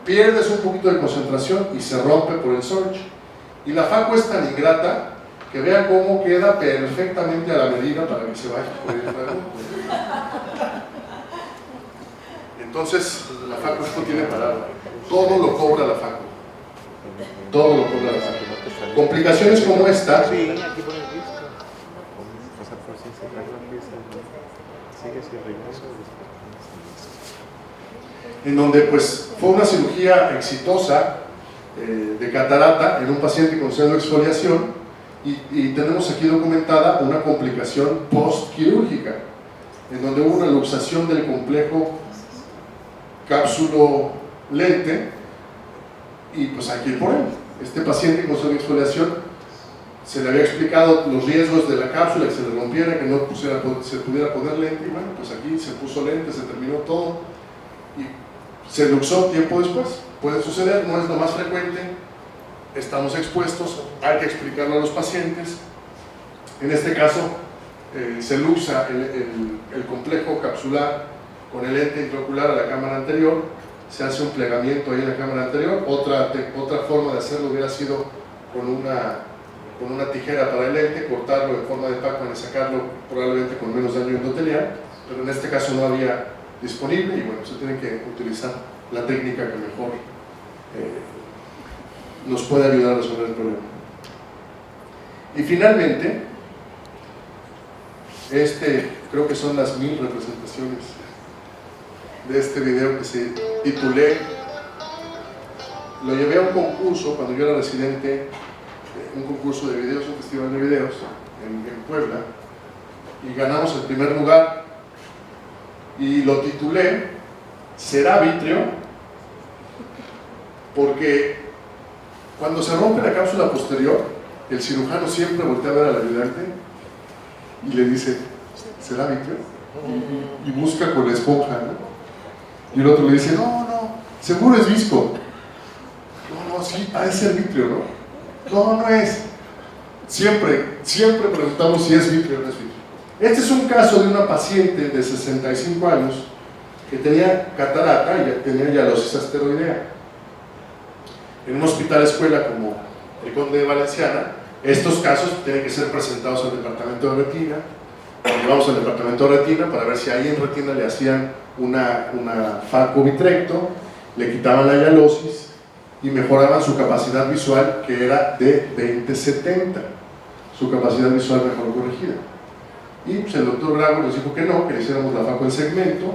pierdes un poquito de concentración y se rompe por el surge. Y la FACO es tan ingrata que vean cómo queda perfectamente a la medida para que se vaya por el fragmento. Entonces, la FACO esto tiene parada. Todo lo cobra la FACO. Todo lo cobra la FACO. Complicaciones como esta, en donde pues fue una cirugía exitosa de catarata en un paciente con pseudoexfoliación y tenemos aquí documentada una complicación postquirúrgica en donde hubo una luxación del complejo cápsulo lente y pues hay que ir por él. Este paciente con pseudoexfoliación se le había explicado los riesgos de la cápsula, que se le rompiera, que no se pudiera poner lente, y bueno, pues aquí se puso lente, se terminó todo y se luxó tiempo después. Puede suceder, no es lo más frecuente, estamos expuestos, hay que explicarlo a los pacientes. En este caso se luxa el complejo capsular con el lente intraocular a la cámara anterior, se hace un plegamiento ahí en la cámara anterior. Otra forma de hacerlo hubiera sido con una tijera para el lente, cortarlo en forma de Pac-Man y sacarlo probablemente con menos daño endotelial, pero en este caso no había disponible y bueno, se tiene que utilizar la técnica que mejor nos puede ayudar a resolver el problema. Y finalmente, creo que son las 1000 representaciones de este video que se titulé, lo llevé a un concurso cuando yo era residente, un concurso de videos, un festival de videos en Puebla, y ganamos el primer lugar y lo titulé ¿Será vítreo porque cuando se rompe la cápsula posterior, el cirujano siempre voltea a ver al ayudante y le dice, ¿será vitrio? Y busca con la esponja, ¿no? Y el otro le dice, no, seguro es visco. No, sí, ha de ser vitrio, ¿no? No es. Siempre preguntamos si es vitrio o no es vitrio. Este es un caso de una paciente de 65 años que tenía catarata y tenía hialosis asteroidea. En un hospital escuela como el Conde de Valenciana, estos casos tienen que ser presentados al departamento de retina. Vamos al departamento de retina para ver si ahí en retina le hacían una faco vitrecto, le quitaban la hialosis y mejoraban su capacidad visual, que era de 20/70, su capacidad visual mejor corregida. Y pues el doctor Bravo nos dijo que no, que le hiciéramos la faco en segmento,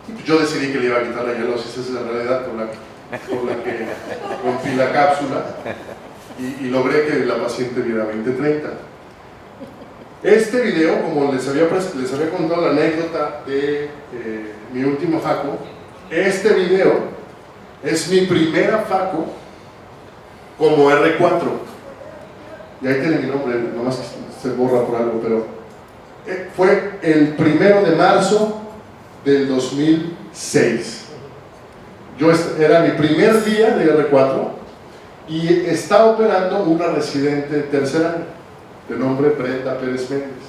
y pues yo decidí que le iba a quitar la hialosis. Esa es la realidad por la que rompí la cápsula y logré que la paciente viera 20/30. Este video, como les había contado la anécdota de mi último faco, este video es mi primera faco como R4. Y ahí tiene mi nombre, nomás que se borra por algo, pero fue el 1 de marzo del 2006. Era mi primer día de R4 y estaba operando una residente de tercer año de nombre Brenda Pérez Méndez.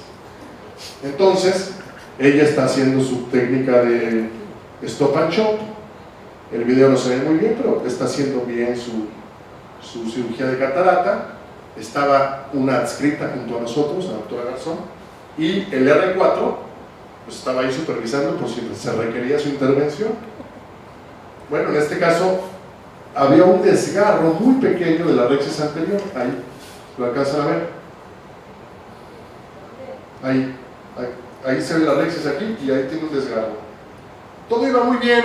Entonces ella está haciendo su técnica de stop and shop. El video no se ve muy bien, pero está haciendo bien su cirugía de catarata. Estaba una adscrita junto a nosotros, la doctora Garzón, y el R4 pues estaba ahí supervisando por si se requería su intervención. Bueno, en este caso había un desgarro muy pequeño de la rexis anterior. Ahí lo alcanzan a ver. Ahí se ve la rexis aquí y ahí tiene un desgarro. Todo iba muy bien,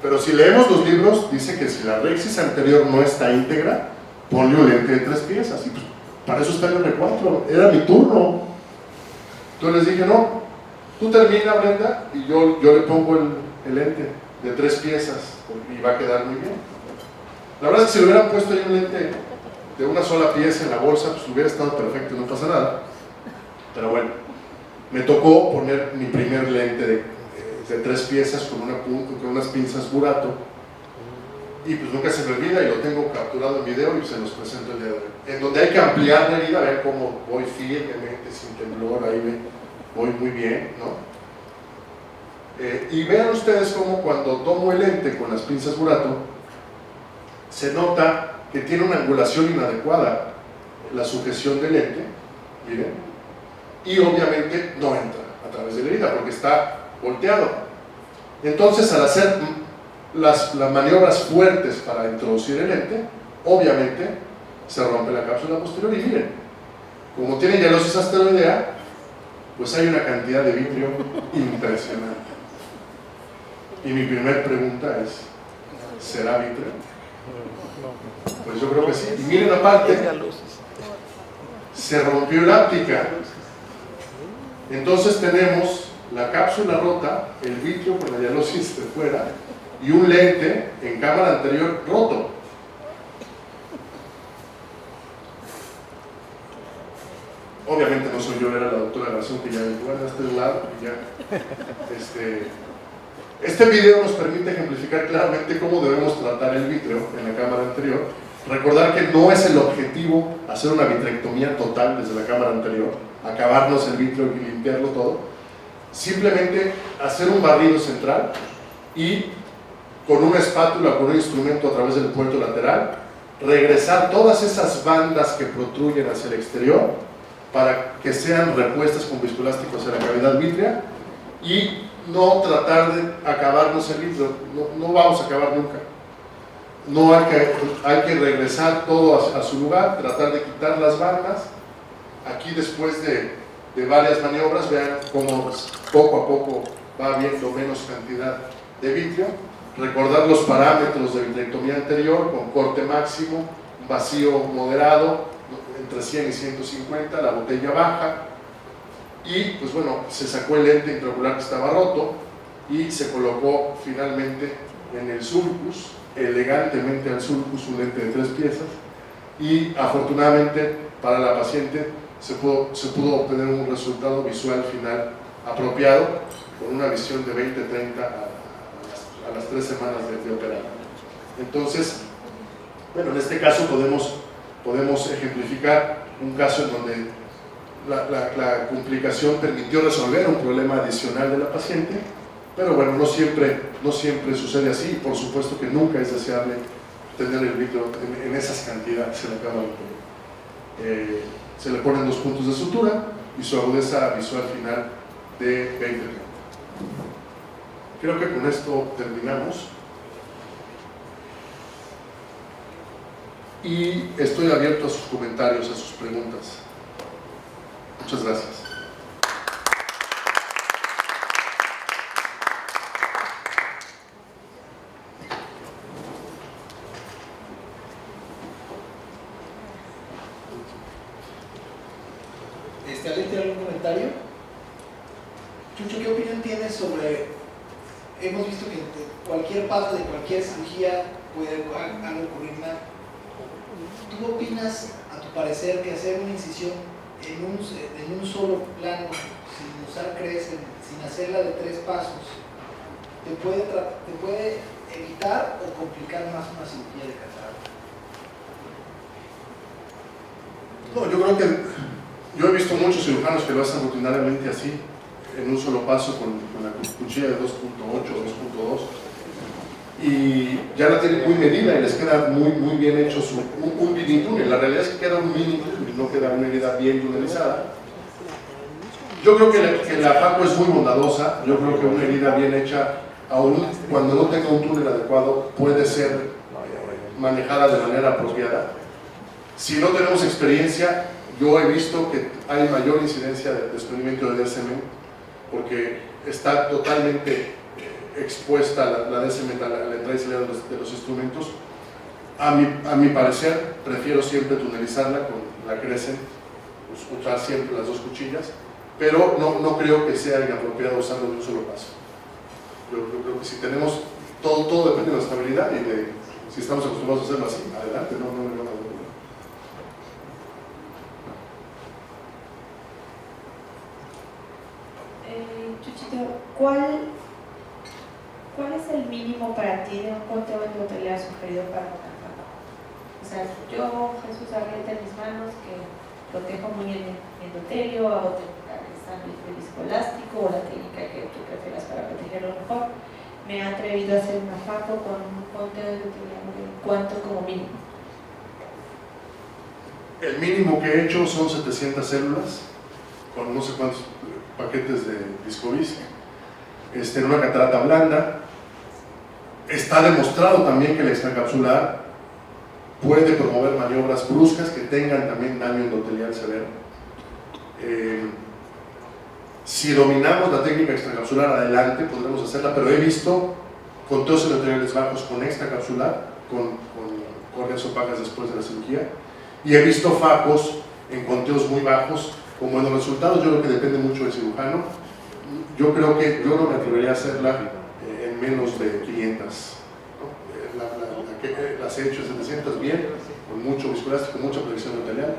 pero si leemos los libros dice que si la rexis anterior no está íntegra, ponle un lente de 3 piezas. Y pues, para eso está el R4, era mi turno. Entonces les dije, no, tú termina, Brenda, y yo le pongo el lente de 3 piezas y va a quedar muy bien. La verdad es que si le hubieran puesto ahí un lente de una sola pieza en la bolsa, pues hubiera estado perfecto, no pasa nada. Pero bueno, me tocó poner mi primer lente de 3 piezas con unas pinzas Burato, y pues nunca se me olvida, y lo tengo capturado en video y se los presento el día de hoy. En donde hay que ampliar la herida, ver cómo voy firmemente, sin temblor, ahí voy muy bien, ¿no? Y vean ustedes cómo cuando tomo el lente con las pinzas Burato, se nota que tiene una angulación inadecuada la sujeción del lente, miren, y obviamente no entra a través de la herida porque está volteado. Entonces, al hacer las maniobras fuertes para introducir el lente, obviamente se rompe la cápsula posterior. Y miren, como tiene hialosis asteroidea, pues hay una cantidad de vitrio impresionante. Y mi primera pregunta es, ¿será vitrio? Pues yo creo que sí. Y miren, aparte, se rompió la óptica. Entonces tenemos la cápsula rota, el vitrio con la hialosis de fuera y un lente en cámara anterior roto. Obviamente no soy yo, era la doctora Garzón, que ya bueno, este lado, y ya. Este video nos permite ejemplificar claramente cómo debemos tratar el vitrio en la cámara anterior. Recordar que no es el objetivo hacer una vitrectomía total desde la cámara anterior, acabarnos el vitrio y limpiarlo todo. Simplemente hacer un barrido central y con una espátula, con un instrumento a través del puerto lateral, regresar todas esas bandas que protruyen hacia el exterior para que sean repuestas con viscoelásticos en la cavidad vítrea y no tratar de acabarnos el vitrio. No vamos a acabar nunca. No hay que regresar todo a su lugar, tratar de quitar las bandas. Aquí, después de varias maniobras, vean cómo poco a poco va habiendo menos cantidad de vitrio. Recordar los parámetros de vitrectomía anterior con corte máximo, vacío moderado entre 100 y 150, la botella baja, y pues bueno, se sacó el lente intraocular que estaba roto y se colocó finalmente en el sulcus elegantemente al surco, un lente de 3 piezas, y afortunadamente para la paciente se pudo obtener un resultado visual final apropiado, con una visión de 20-30 a las 3 semanas de operar. Entonces, bueno, en este caso podemos ejemplificar un caso en donde la complicación permitió resolver un problema adicional de la paciente, pero bueno, no siempre sucede así, y por supuesto que nunca es deseable tener el líquido en esas cantidades. Se le ponen 2 puntos de sutura y su agudeza visual final de 20. Creo que con esto terminamos. Y estoy abierto a sus comentarios, a sus preguntas. Muchas gracias. ¿Alguien tiene algún comentario? Chucho, ¿qué opinión tienes sobre... Hemos visto que cualquier paso de cualquier cirugía puede algo ocurrir mal. ¿Tú opinas, a tu parecer, que hacer una incisión en un solo plano, sin usar crescent, sin hacerla de 3 pasos, te puede evitar o complicar más una cirugía de catarata? No, yo creo que yo he visto muchos cirujanos que lo hacen rutinariamente así, en un solo paso con la cuchilla de 2.8 o 2.2, y ya la tienen muy medida y les queda muy bien hecho un mini túnel. La realidad es que queda un mini túnel, no queda una herida bien tunelizada. Yo creo que la FACO es muy bondadosa. Yo creo que una herida bien hecha, aún cuando no tenga un túnel adecuado, puede ser manejada de manera apropiada. Si no tenemos experiencia, yo he visto que hay mayor incidencia de desprendimiento de DSM, porque está totalmente expuesta la DSM a la entrada y salida de los instrumentos. A mi parecer, prefiero siempre tunelizarla con la crescent, usar siempre las 2 cuchillas, pero no creo que sea inapropiado usarlo de un solo paso. Yo creo que si tenemos, todo depende de la estabilidad y de si estamos acostumbrados a hacerlo así, adelante, no me van a ver. Chuchito, ¿cuál es el mínimo para ti de un conteo endotelial sugerido para una FACO? O sea, yo, Jesús Arrieta en mis manos, que protejo muy bien el endotelio, hago técnica de sangre viscoelástico o la técnica que tú prefieras para protegerlo mejor, me he atrevido a hacer una FACO con un conteo endotelial de cuánto como mínimo. El mínimo que he hecho son 700 células con no sé cuántos paquetes de Discovis, en una catarata blanda. Está demostrado también que el extracapsular puede promover maniobras bruscas que tengan también daño endotelial severo. Si dominamos la técnica extracapsular, adelante, podremos hacerla, pero he visto conteos endoteliales bajos con extracapsular, con córneas opacas después de la cirugía, y he visto FACOs en conteos muy bajos. Como en los resultados, yo creo que depende mucho del cirujano. Yo creo que yo no me atrevería a hacerla en menos de 500, ¿no? Las he hecho 700 bien, con mucho viscoelástico, mucha protección endotelial.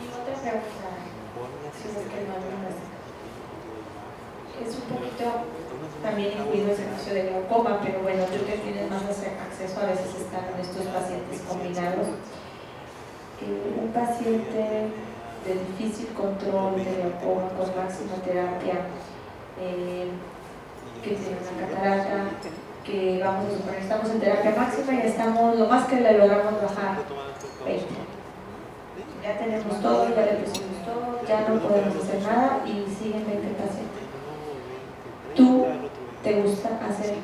Y otra pregunta, si es que no es un poquito también incluido el servicio de glaucoma, pero bueno, yo que tienes más acceso a veces están en estos pacientes combinados. Un paciente de difícil control de glaucoma con máxima terapia, que tiene una catarata, que vamos a suponer, estamos en terapia máxima y estamos, lo más que le logramos bajar 20. Ya tenemos todo, ya le pusimos todo, ya no podemos hacer nada y siguen 20 pacientes. ¿Tú te gusta hacer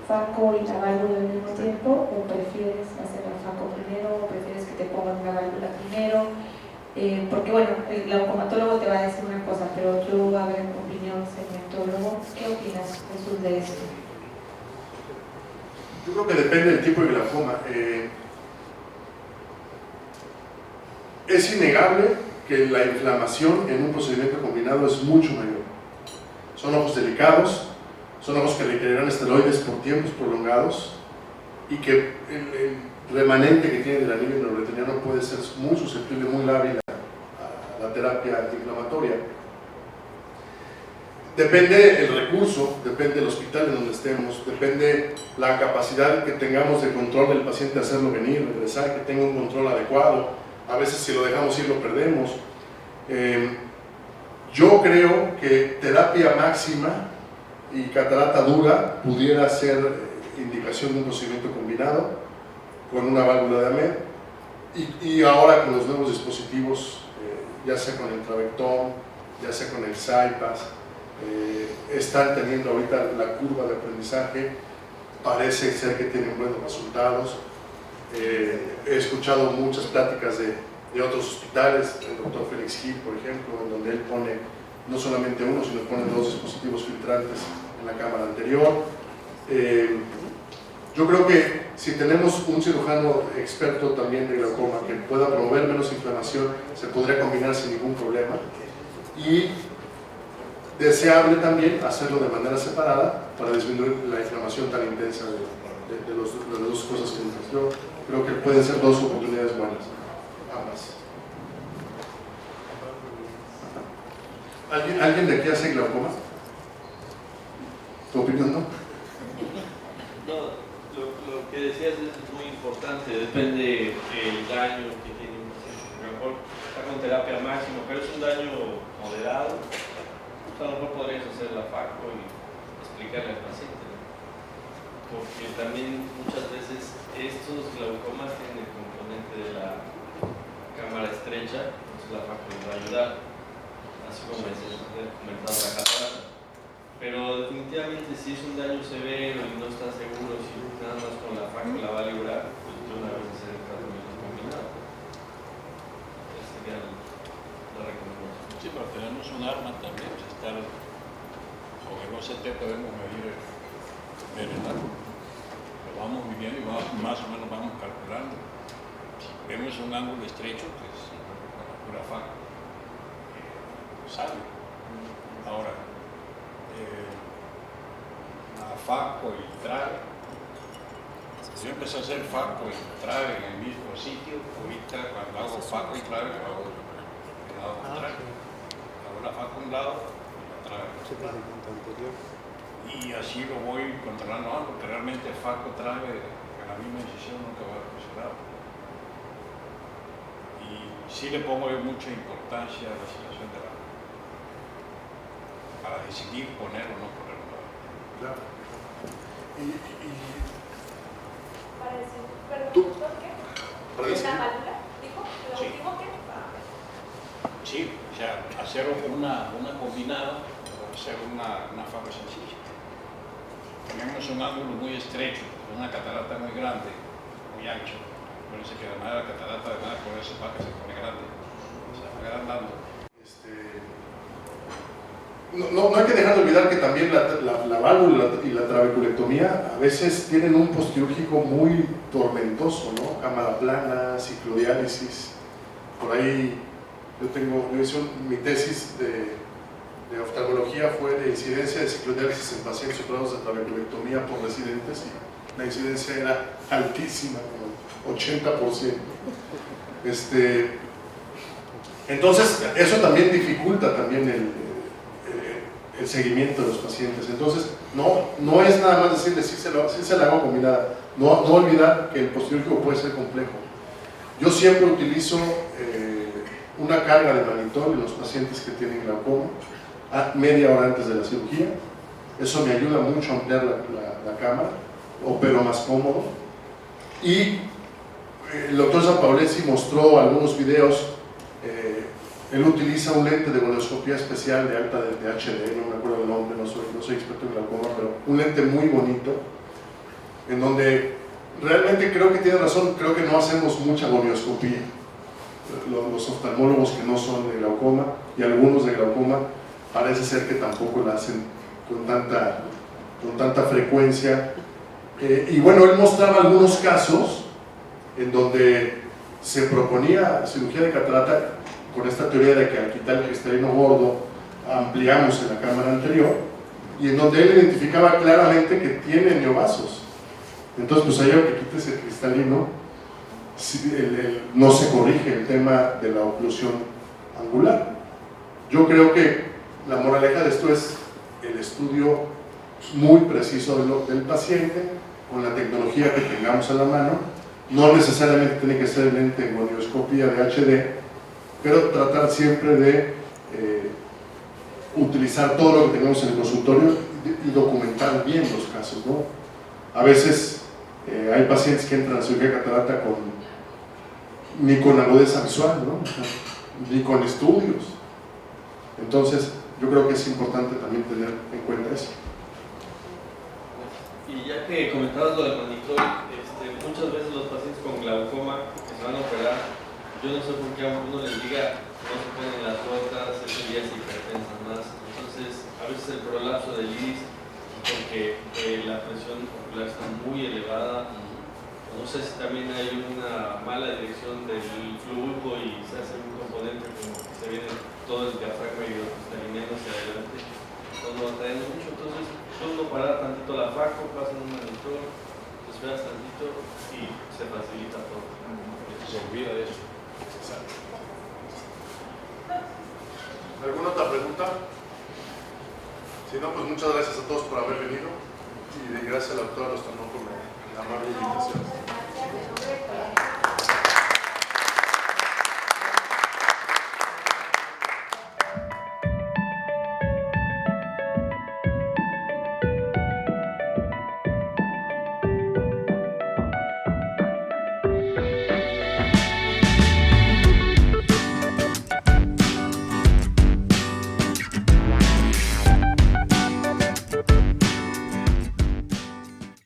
FACO y la válvula al mismo tiempo o prefieres hacer la FACO primero o prefieres que te pongan una válvula primero? Porque bueno, el glaucomatólogo te va a decir una cosa, pero tú, a ver, opinión segmentólogo, ¿qué opinas, Jesús, de esto? Yo creo que depende del tipo de glaucoma. Es innegable que la inflamación en un procedimiento combinado es mucho mayor. Son ojos delicados, son ojos que requerirán esteroides por tiempos prolongados y que el remanente que tiene el anillo neuroretiniano puede ser muy susceptible, muy lábil a la terapia antiinflamatoria. Depende el recurso, depende el hospital en donde estemos, depende la capacidad que tengamos de control del paciente, hacerlo venir, regresar, que tenga un control adecuado. A veces si lo dejamos ir lo perdemos. Yo creo que terapia máxima y catarata dura pudiera ser indicación de un procedimiento combinado con una válvula de AMED y ahora con los nuevos dispositivos, ya sea con el Travectón, ya sea con el CyPass, están teniendo ahorita la curva de aprendizaje, parece ser que tienen buenos resultados. He escuchado muchas pláticas de otros hospitales, el doctor Félix Gil, por ejemplo, en donde él pone no solamente uno, sino pone 2 dispositivos filtrantes en la cámara anterior. Yo creo que si tenemos un cirujano experto también de glaucoma que pueda promover menos inflamación, se podría combinar sin ningún problema. Y deseable también hacerlo de manera separada para disminuir la inflamación tan intensa de las dos cosas juntas. Yo creo que pueden ser 2 oportunidades buenas, ambas. ¿Alguien de aquí hace glaucoma? ¿Tu opinión no? No, lo que decías es muy importante, depende del daño que tiene un paciente. A lo mejor está con terapia máxima, pero es un daño moderado. A lo mejor podrías hacer la FACO y explicarle al paciente, ¿no? Porque también muchas veces estos glaucomas tienen el componente de la cámara estrecha, entonces la FACO les va a ayudar, así como les he comentado la catarata. Pero definitivamente si es un daño severo y no está seguro si nada más con la FACO la va a librar, pues de una vez hacer el tratamiento combinado. Esa sería la recomendación. Sí, pero tenemos un arma también, pues estar con el OCT podemos medir el arma. Lo vamos midiendo y más o menos vamos calculando. Si vemos un ángulo estrecho, pues con la pura FACO sale. Ahora, la FACO y TRAVE, yo empecé a hacer FACO y TRAVE en el mismo sitio. Ahorita cuando hago FACO y TRAVE lo hago del lado contrario. Hago la FACO a un lado y la TRAVE anterior. Y así lo voy controlando, porque realmente FACO TRAVE en la misma incisión nunca va a funcionar. Y sí le pongo yo mucha importancia a la situación de la para decidir poner o no poner una. Claro. Para decir, perdón, ¿Tú? ¿por qué? Para decir. ¿La válvula? ¿Dijo? ¿Lo Sí. último qué? Sí, o sea, hacer una combinada o hacer una FACO sencilla. Tenemos un ángulo muy estrecho, una catarata muy grande, muy ancho. Bueno, se queda la catarata, además por eso FACO se pone grande, se va agrandando. No hay que dejar de olvidar que también la válvula y la trabeculectomía a veces tienen un postquirúrgico muy tormentoso, ¿no? Cámara plana, ciclodiálisis. Por ahí yo hice mi tesis de oftalmología fue de incidencia de ciclodiálisis en pacientes operados de trabeculectomía por residentes y la incidencia era altísima, como 80%. Entonces, eso también dificulta también el seguimiento de los pacientes. Entonces, no es nada más decirle si se la hago combinada, no olvidar que el postquirúrgico puede ser complejo. Yo siempre utilizo una carga de mannitol en los pacientes que tienen glaucoma a media hora antes de la cirugía. Eso me ayuda mucho a ampliar la cámara, opero más cómodo. Y el doctor Zapaolesi mostró algunos videos. Él utiliza un lente de gonioscopía especial de alta de HD, no me acuerdo el nombre, no soy experto en glaucoma, pero un lente muy bonito, en donde realmente creo que tiene razón, creo que no hacemos mucha gonioscopía. Los oftalmólogos que no son de glaucoma y algunos de glaucoma parece ser que tampoco la hacen con tanta frecuencia. Y bueno, él mostraba algunos casos en donde se proponía cirugía de catarata con esta teoría de que al quitar el cristalino gordo ampliamos en la cámara anterior y en donde él identificaba claramente que tiene neovasos. Entonces, pues ahí aunque quites el cristalino, no se corrige el tema de la oclusión angular. Yo creo que la moraleja de esto es el estudio muy preciso del paciente, con la tecnología que tengamos a la mano. No necesariamente tiene que ser lente en gonioscopía de HD, pero tratar siempre de utilizar todo lo que tenemos en el consultorio y documentar bien los casos, ¿no? A veces hay pacientes que entran a cirugía de catarata ni con agudeza visual, ¿no? Ni con estudios. Entonces, yo creo que es importante también tener en cuenta eso. Y ya que comentabas lo del monitor, muchas veces los pacientes con glaucoma que se van a operar, yo no sé por qué a uno les diga no se ponen las gotas, ese día se hipertensan más. Entonces, a veces el prolapso del iris, porque la presión ocular está muy elevada, no sé si también hay una mala dirección del flujo y se hace un componente como que se viene todo el diafragma y está alineando hacia adelante, cuando va trayendo mucho. Entonces, solo parar tantito la faco, pasan un monitor, te esperas tantito y se facilita todo. Se olvida de eso. ¿Alguna otra pregunta? Si no, pues muchas gracias a todos por haber venido y gracias a la doctora Lozano por la amable invitación.